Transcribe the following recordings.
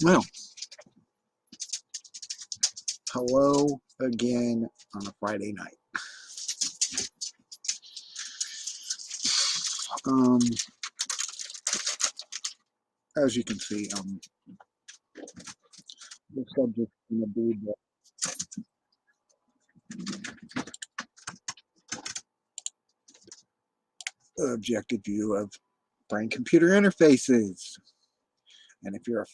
Well, hello again on a Friday night. Um, as you can see, the subject's going to be the objective view of brain-computer interfaces. And if you're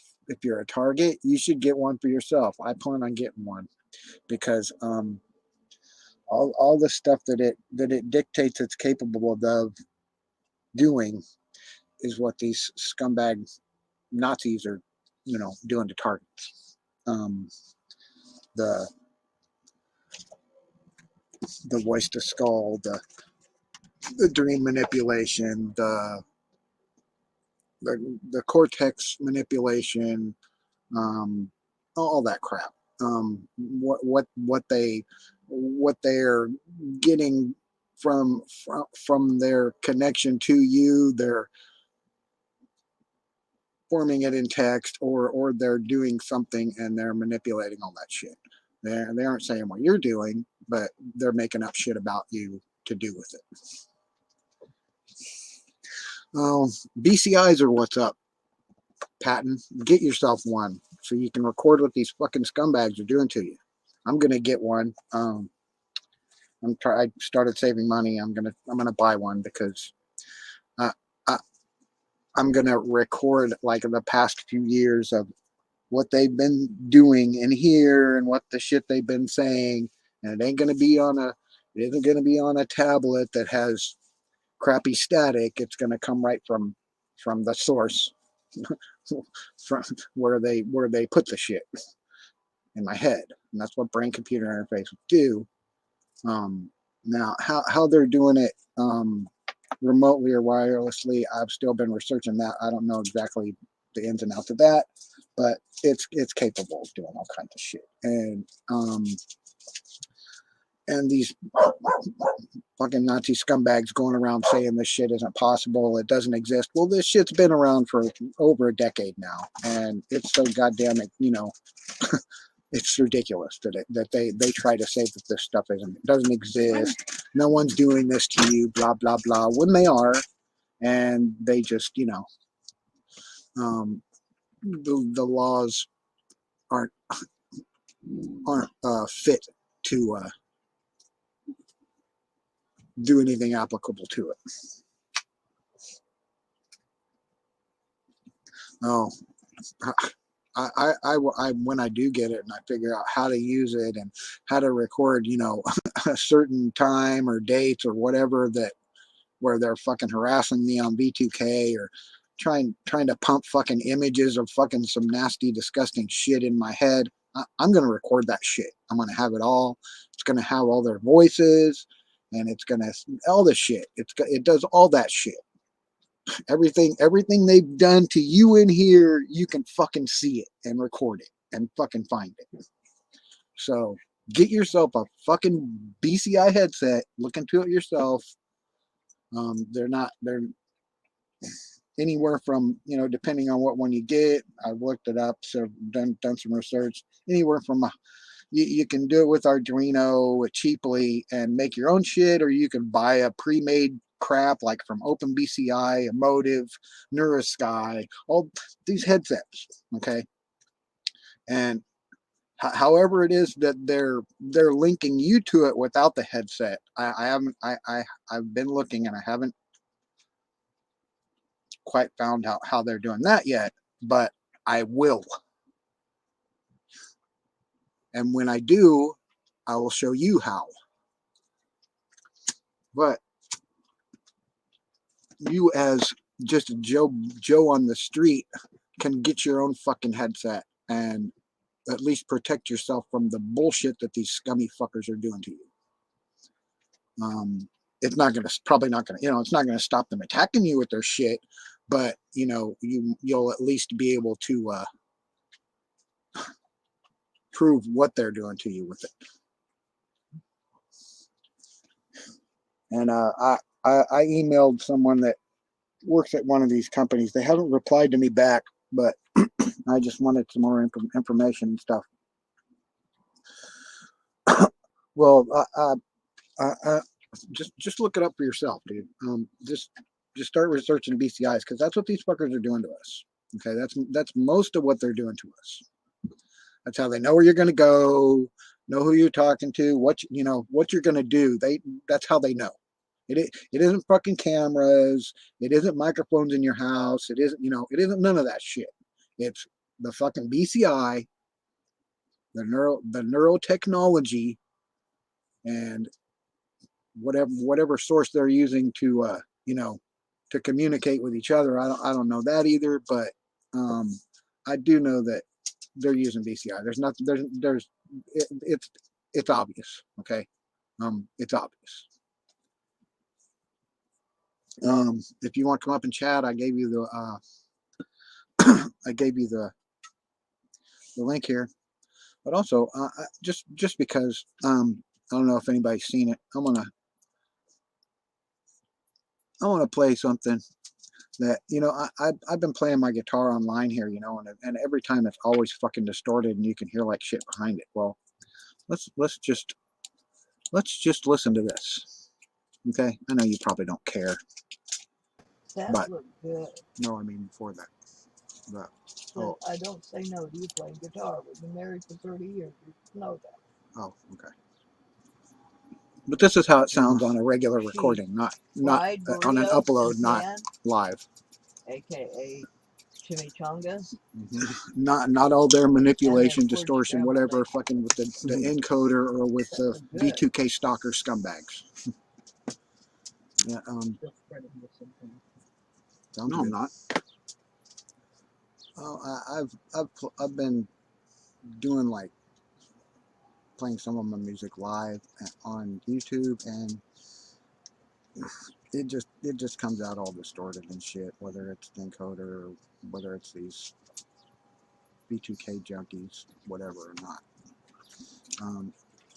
a target, you should get one for yourself. I plan on getting one because all the stuff that it dictates it's capable of doing is what these scumbag Nazis are, doing to targets. The the voice to skull, the dream manipulation, the cortex manipulation, um, all that crap. What they're getting from their connection to you, they're forming it in text, or they're doing something and they're manipulating all that shit. They aren't saying what you're doing, but they're making up shit about you to do with it. Oh, BCIs are what's up, Patton. Get yourself one so you can record what these fucking scumbags are doing to you. I'm gonna get one. I started saving money. I'm gonna buy one because uh, I, I'm gonna record like the past few years of what they've been doing in here and what the shit they've been saying, and it isn't gonna be on a tablet that has crappy static. It's gonna come right from the source, from where they put the shit in my head, and that's what brain computer interface would do. Now, how they're doing it remotely or wirelessly, I've still been researching that. I don't know exactly the ins and outs of that, but it's capable of doing all kinds of shit. And these fucking Nazi scumbags going around saying this shit isn't possible, it doesn't exist. Well, this shit's been around for over a decade now, and it's so goddamn, it's ridiculous that they try to say that this stuff doesn't exist. No one's doing this to you, blah blah blah. When they are, and they just the laws aren't fit to do anything applicable to it. Oh, I when I do get it and I figure out how to use it and how to record, a certain time or dates or whatever that where they're fucking harassing me on V2K or trying to pump fucking images of fucking some nasty, disgusting shit in my head. I'm gonna record that shit. I'm gonna have it all. It's gonna have all their voices, and it's gonna all the shit. It does all that shit. Everything they've done to you in here, you can fucking see it and record it and fucking find it. So get yourself a fucking BCI headset. Look into it yourself. They're anywhere from, depending on what one you get. I've looked it up, so done some research. Anywhere from you can do it with Arduino cheaply and make your own shit, or you can buy a pre-made crap like from OpenBCI, Emotive, NeuroSky, all these headsets. Okay, and however it is that they're linking you to it without the headset, I haven't I've been looking and I haven't quite found out how they're doing that yet, but I will. And when I do, I will show you how. But you as just a Joe on the street can get your own fucking headset and at least protect yourself from the bullshit that these scummy fuckers are doing to you. It's probably not gonna, it's not gonna stop them attacking you with their shit, but you'll at least be able to prove what they're doing to you with it. And I emailed someone that works at one of these companies. They haven't replied to me back, but I just wanted some more information and stuff. Well, just look it up for yourself, dude. Just start researching BCIs because that's what these fuckers are doing to us. Okay, that's most of what they're doing to us. That's how they know where you're going to go, know who you're talking to, what you're going to do. That's how they know. It isn't fucking cameras. It isn't microphones in your house. It isn't it isn't none of that shit. It's the fucking BCI, the neurotechnology, and whatever source they're using to to communicate with each other. I don't know that either, but I do know that they're using BCI. There's nothing. It's obvious. Okay, it's obvious. If you want to come up and chat, I gave you the the link here. But also, just because I don't know if anybody's seen it, I want to play something that I've been playing my guitar online here, and every time it's always fucking distorted, and you can hear like shit behind it. Well, let's just listen to this. Okay, I know you probably don't care. That looked good. No, I mean before that. But, oh. I don't say no to you playing guitar. We've been married for 30 years. You know that. Oh, okay. But this is how it sounds on a regular recording, not on an upload, not live. AKA chimichangas. Not all their manipulation, distortion, whatever, fucking with the encoder or with the B2K stalker scumbags. Yeah. No, I'm not. Oh, I've been doing like playing some of my music live on YouTube, and it just comes out all distorted and shit, whether it's the encoder or whether it's these B2K junkies, whatever or not.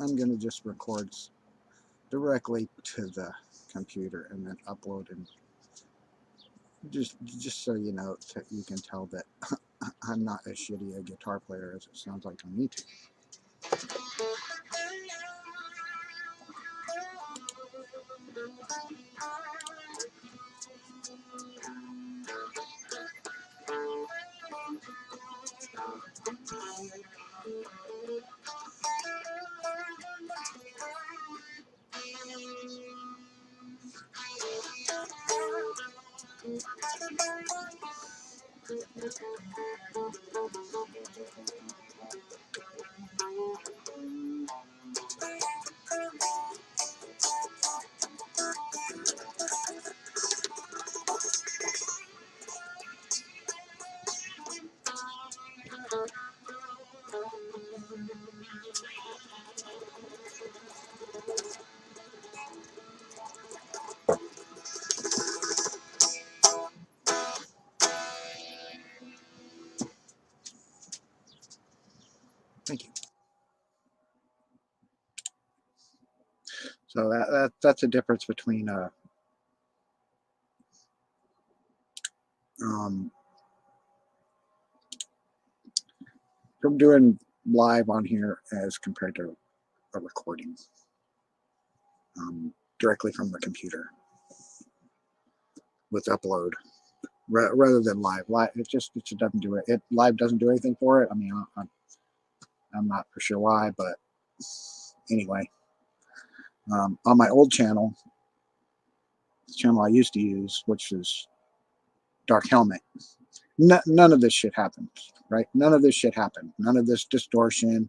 I'm gonna just record directly to the computer and then upload, and just so you know, you can tell that I'm not as shitty a guitar player as it sounds like on YouTube. Thank you. So that's a difference between from doing live on here as compared to a recording directly from the computer with upload rather than live. It just doesn't do it. Live doesn't do anything for it. I mean, I'm not for sure why, but anyway, on my old channel, the channel I used to use, which is Dark Helmet, none of this shit happened, right? None of this shit happened. None of this distortion,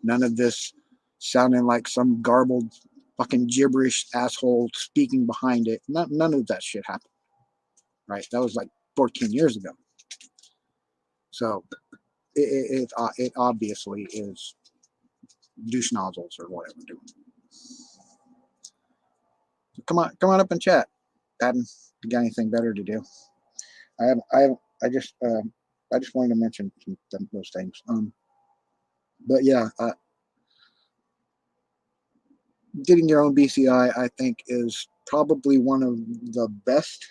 none of this sounding like some garbled fucking gibberish asshole speaking behind it. None of that shit happened, right? That was like 14 years ago. So it obviously is douche nozzles or whatever doing. So come on up and chat, Patton. You got anything better to do? I just wanted to mention those things. But yeah, getting your own BCI, I think, is probably one of the best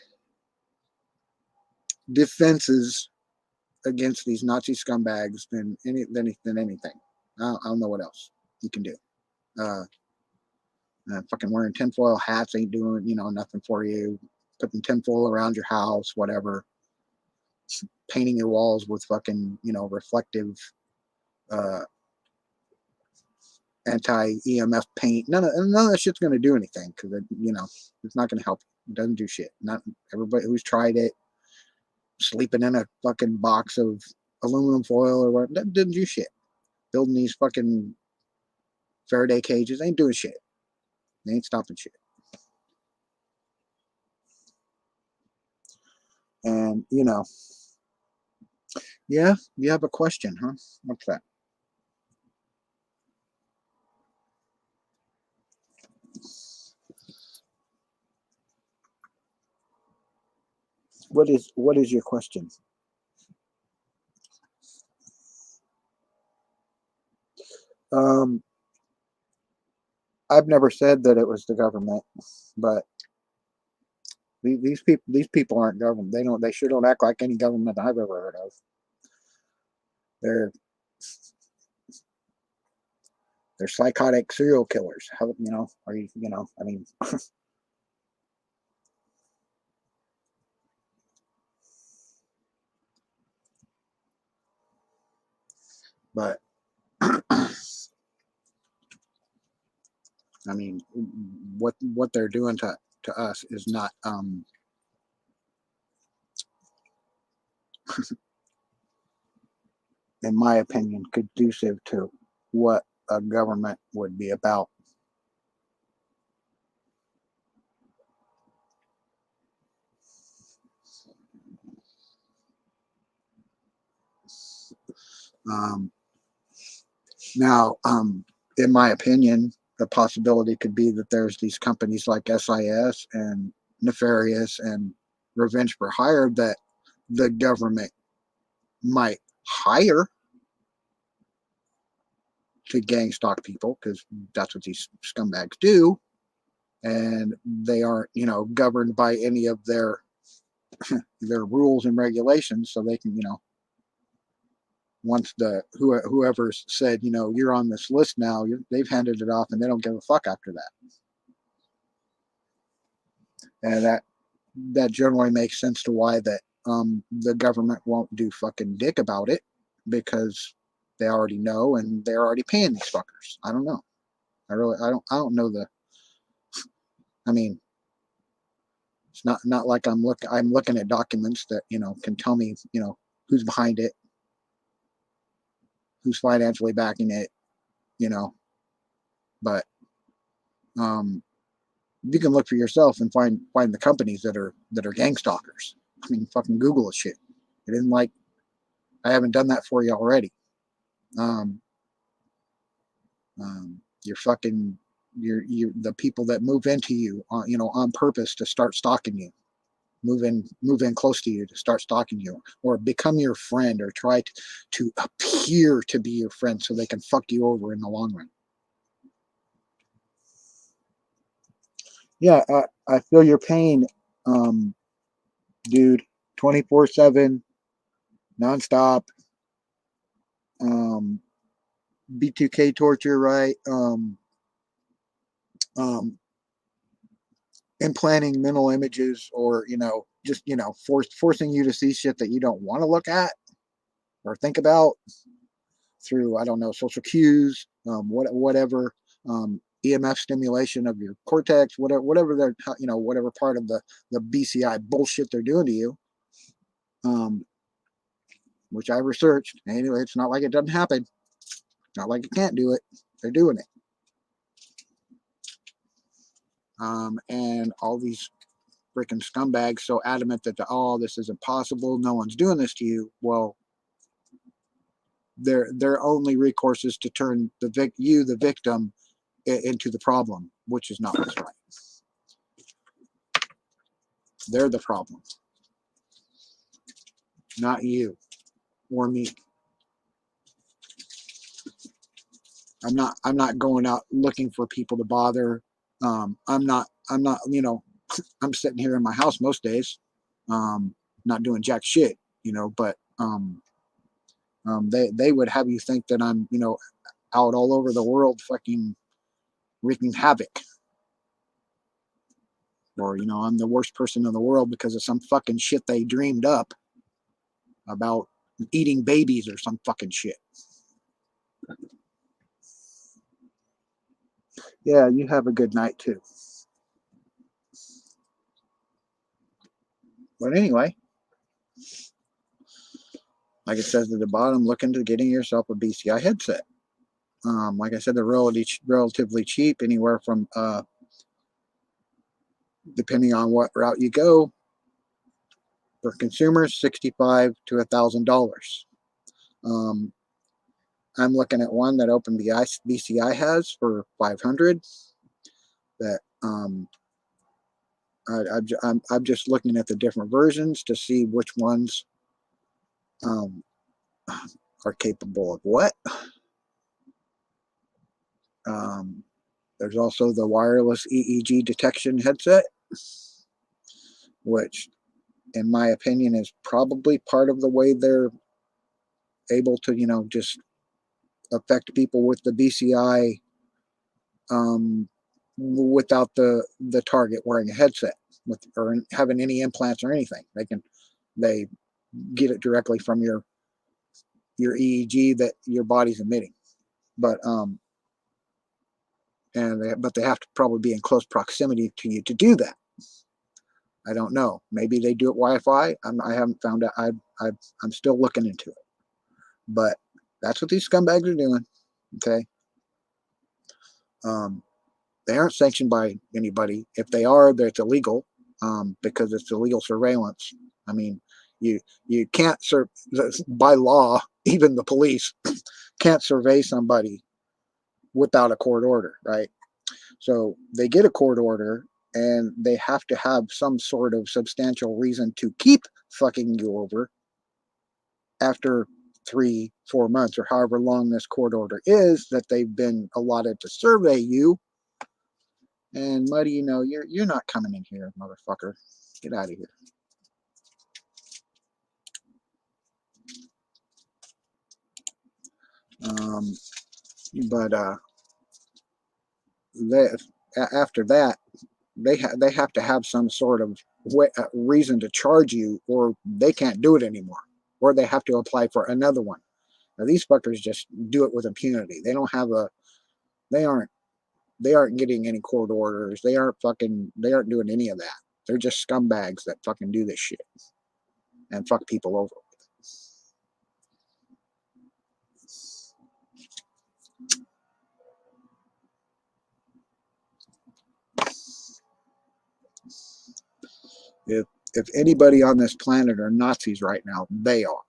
defenses against these Nazi scumbags than anything. I don't know what else you can do. Fucking wearing tinfoil hats ain't doing, nothing for you. Putting tinfoil around your house, whatever. Painting your walls with fucking, reflective anti-EMF paint. None of that shit's gonna do anything because it's not gonna help. It doesn't do shit. Not everybody who's tried it, sleeping in a fucking box of aluminum foil or what, that didn't do shit. Building these fucking Faraday cages ain't doing shit. They ain't stopping shit. And yeah, you have a question, huh? What's that? What is your question? I've never said that it was the government, but these people aren't government. They sure don't act like any government I've ever heard of. They're psychotic serial killers. How are you? I mean, but I mean, what they're doing to us is not in my opinion, conducive to what a government would be about. Um, Now, in my opinion, the possibility could be that there's these companies like SIS and Nefarious and Revenge for Hire that the government might hire to gang stalk people because that's what these scumbags do, and they aren't, governed by any of their rules and regulations, so they can, once whoever's said, you're on this list now, they've handed it off, and they don't give a fuck after that. And that generally makes sense to why that the government won't do fucking dick about it, because they already know and they're already paying these fuckers. I don't know. I don't know I mean, it's not like I'm looking at documents that, can tell me, who's behind it, who's financially backing it, but you can look for yourself and find the companies that are gang stalkers. I mean, fucking Google this shit. It isn't like I haven't done that for you already. Um, you're fucking you're the people that move into you on on purpose to start stalking you, move in close to you to start stalking you, or become your friend, or try to appear to be your friend so they can fuck you over in the long run. Yeah, I feel your pain, dude. 24/7, nonstop. Um, B2K torture, right? Um, implanting mental images, or just forcing you to see shit that you don't want to look at or think about through, I don't know, social cues, whatever, EMF stimulation of your cortex, whatever they're, whatever part of the BCI bullshit they're doing to you, um, which I researched. Anyway, it's not like it doesn't happen. Not like you can't do it. They're doing it. And all these freaking scumbags so adamant that this is impossible, no one's doing this to you. Well, their only recourse is to turn the victim, into the problem, which is not what's right. They're the problem, not you or me. I'm not going out looking for people to bother. I'm not I'm sitting here in my house most days, not doing jack shit, but They would have you think that I'm, out all over the world fucking wreaking havoc. Or, I'm the worst person in the world because of some fucking shit they dreamed up about eating babies or some fucking shit. Yeah, you have a good night too. But anyway, like it says at the bottom, look into getting yourself a BCI headset. Like I said, they're relatively cheap, anywhere from, depending on what route you go, for consumers, $65 to $1,000. Um, I'm looking at one that BCI has for 500. That I'm just looking at the different versions to see which ones um, are capable of what. There's also the wireless EEG detection headset, which, in my opinion, is probably part of the way they're able to, just affect people with the BCI, without the target wearing a headset or having any implants or anything. They get it directly from your EEG that your body's emitting. But but they have to probably be in close proximity to you to do that. I don't know. Maybe they do it Wi-Fi. I haven't found out. I'm still looking into it. But that's what these scumbags are doing. Okay. They aren't sanctioned by anybody. If they are, it's illegal, because it's illegal surveillance. I mean, you can't by law, even the police can't survey somebody without a court order, right? So they get a court order, and they have to have some sort of substantial reason to keep fucking you over after 3-4 months or however long this court order is that they've been allotted to survey you. And Muddy, you're not coming in here, motherfucker. Get out of here. But after that, they have to have some sort of reason to charge you, or they can't do it anymore, or they have to apply for another one. Now these fuckers just do it with impunity. They aren't getting any court orders. They aren't doing any of that. They're just scumbags that fucking do this shit and fuck people over. If anybody on this planet are Nazis right now, they are.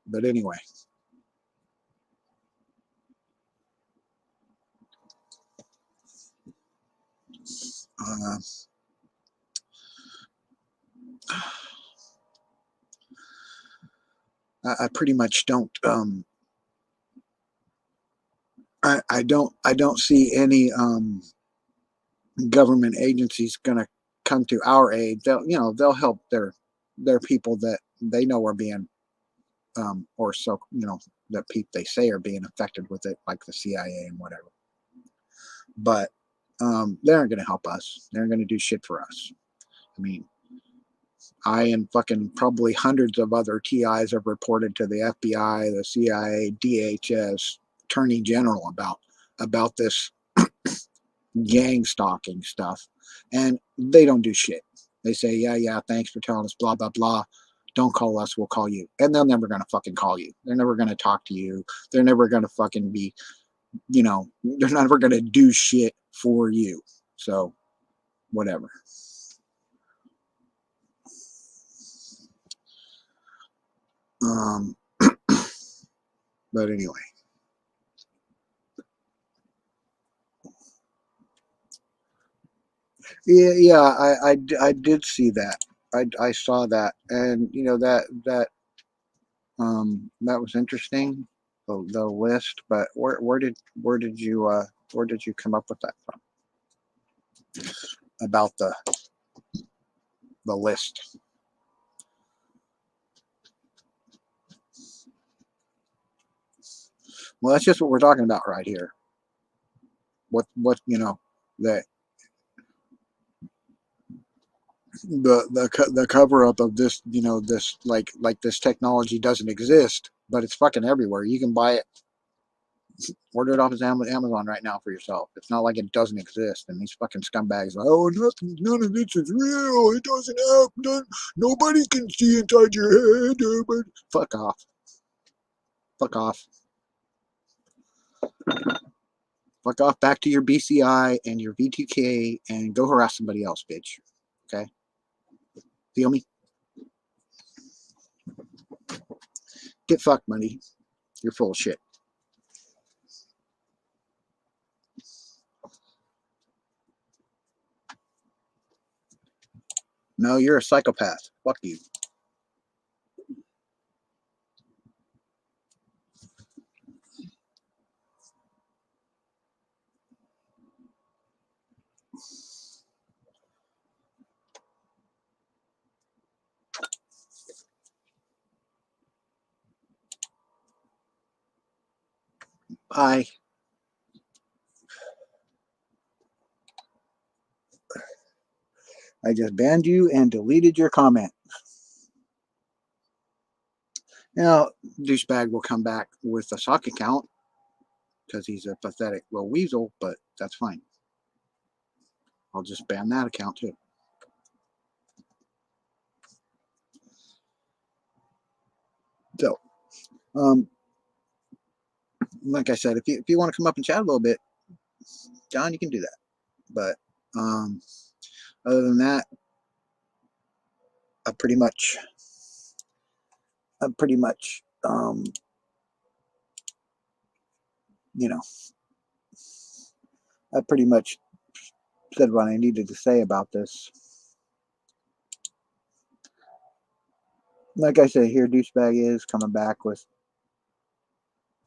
But anyway, I pretty much don't. I don't see any government agencies gonna come to our aid. They'll help their people that they know are being or so that they say are being affected with it, like the CIA and whatever. But they aren't gonna help us. They're gonna do shit for us. I mean, I and fucking probably hundreds of other TIs have reported to the FBI, the CIA, DHS, Attorney General about this gang stalking stuff, and they don't do shit. They say, yeah, thanks for telling us, blah blah blah. Don't call us, we'll call you. And they're never gonna fucking call you. They're never gonna talk to you. They're never gonna fucking be, they're never gonna do shit for you. So, whatever. Um, but anyway. Yeah, I did see that. I saw that, and that was interesting. the list, but where did you come up with that from? About the list. Well, that's just what we're talking about right here. What the the cover up of this, this like this technology doesn't exist, but it's fucking everywhere. You can buy it, order it off of Amazon right now for yourself. It's not like it doesn't exist. And these fucking scumbags, like, oh, none of this is real. It doesn't happen. Nobody can see inside your head. Fuck off. Fuck off. Fuck off back to your BCI and your V2K and go harass somebody else, bitch. Okay? Feel me? Get fucked, money. You're full of shit. No, you're a psychopath. Fuck you. Bye. I just banned you and deleted your comment. Now, douchebag will come back with a sock account because he's a pathetic little weasel, but that's fine. I'll just ban that account too. So, like I said, if you want to come up and chat a little bit, John, you can do that. But other than that, I pretty much, I pretty much said what I needed to say about this. Like I said, here douchebag is coming back with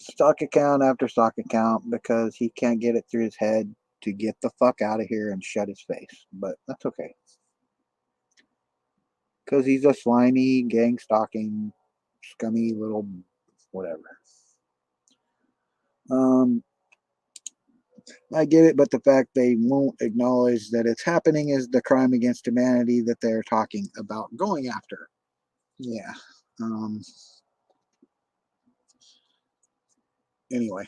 stock account after stock account because he can't get it through his head to get the fuck out of here and shut his face. But that's okay. Because he's a slimy, gang stalking, scummy little whatever. I get it, but the fact they won't acknowledge that it's happening is the crime against humanity that they're talking about going after. Yeah. Anyway,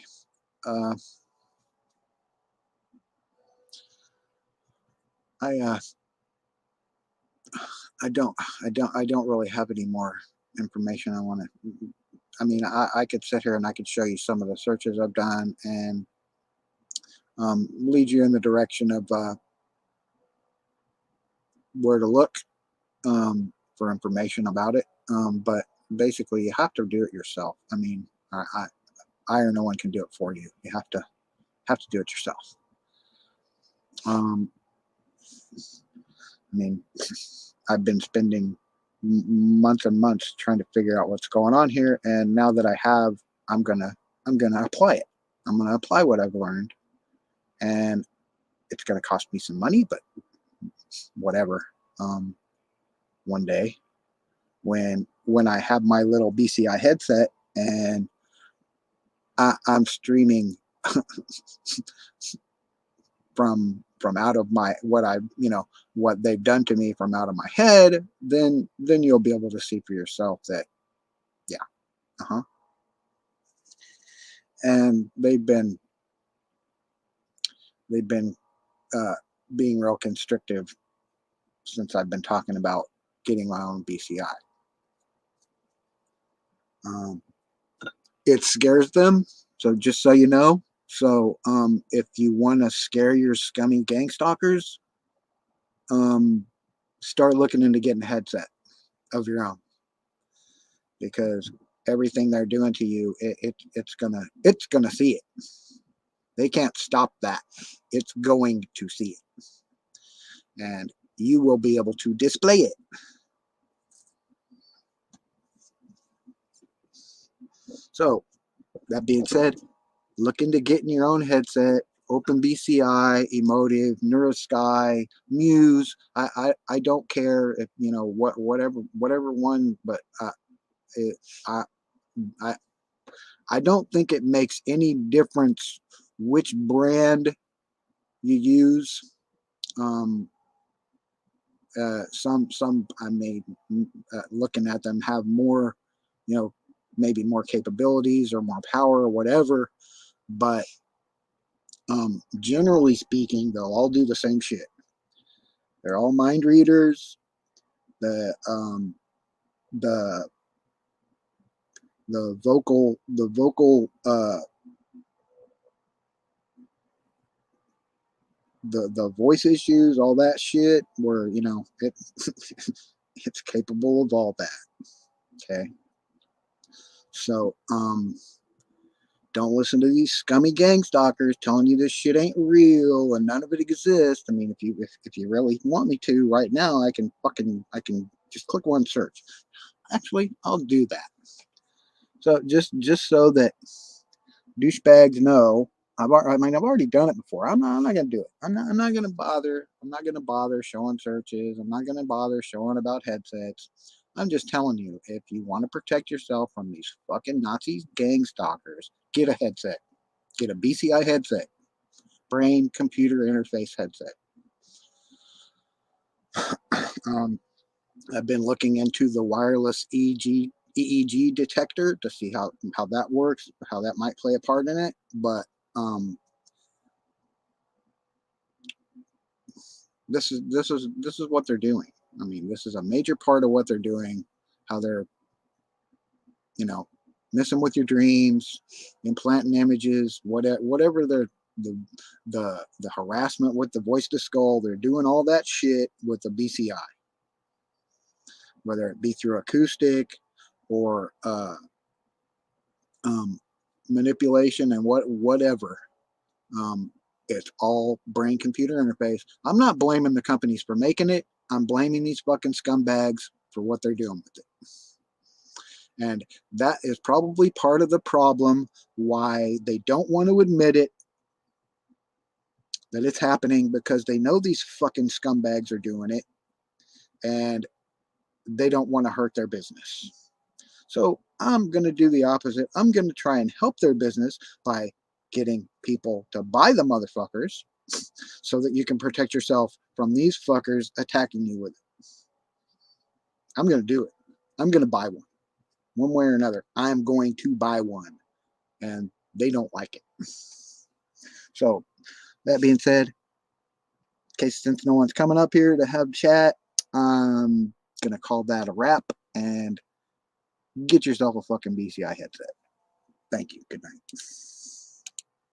I don't really have any more information I want to. I mean, I could sit here and I could show you some of the searches I've done and lead you in the direction of where to look for information about it. But basically, you have to do it yourself. I mean, I or no one can do it for you. You have to do it yourself. I mean, I've been spending months and months trying to figure out what's going on here, and now that I have, I'm gonna apply it. I'm gonna apply what I've learned, and it's gonna cost me some money, but whatever. One day, when I have my little BCI headset and I'm streaming from out of my what they've done to me from out of my head, then you'll be able to see for yourself that yeah, and they've been being real constrictive since I've been talking about getting my own BCI. It scares them, so just so you know. So if you want to scare your scummy gang stalkers, start looking into getting a headset of your own, because everything they're doing to you, it's gonna see it. They can't stop that. It's going to see it, and you will be able to display it. So That being said, look into getting your own headset. Open BCI, Emotive, Neurosky, Muse. I don't care if whatever one, but it, I I I don't think it makes any difference which brand you use. Um, some I may looking at them have more, maybe more capabilities or more power or whatever, but generally speaking, they'll all do the same shit. They're all mind readers. The the the voice issues, all that shit, where it it's capable of all that. Okay, so don't listen to these scummy gang stalkers telling you this shit ain't real and none of it exists. I mean, if you really want me to right now, I can just click one search. Actually, I'll do that. So just so that douchebags know, I've already done it before. I'm not gonna do it. I'm not gonna bother. I'm not gonna bother showing searches. I'm not gonna bother showing about headsets. I'm just telling you, if you want to protect yourself from these fucking Nazi gang stalkers, get a headset. Get a BCI headset, brain computer interface headset. Um, I've been looking into the wireless EEG detector to see how that works, how that might play a part in it. But this is what they're doing. I mean, this is a major part of what they're doing. How they're messing with your dreams, implanting images, whatever the harassment with the voice to skull. They're doing all that shit with the BCI, whether it be through acoustic or um, manipulation and whatever. Um, it's all brain computer interface. I'm not blaming the companies for making it. I'm blaming these fucking scumbags for what they're doing with it. And that is probably part of the problem why they don't want to admit it, that it's happening, because they know these fucking scumbags are doing it and they don't want to hurt their business. So I'm going to do the opposite. I'm going to try and help their business by getting people to buy the motherfuckers so that you can protect yourself from these fuckers attacking you with it. I'm going to do it. I'm going to buy one way or another. I'm going to buy one, and they don't like it. So that being said, in case since no one's coming up here to have chat, I'm going to call that a wrap and get yourself a fucking BCI headset. Thank you. Good night.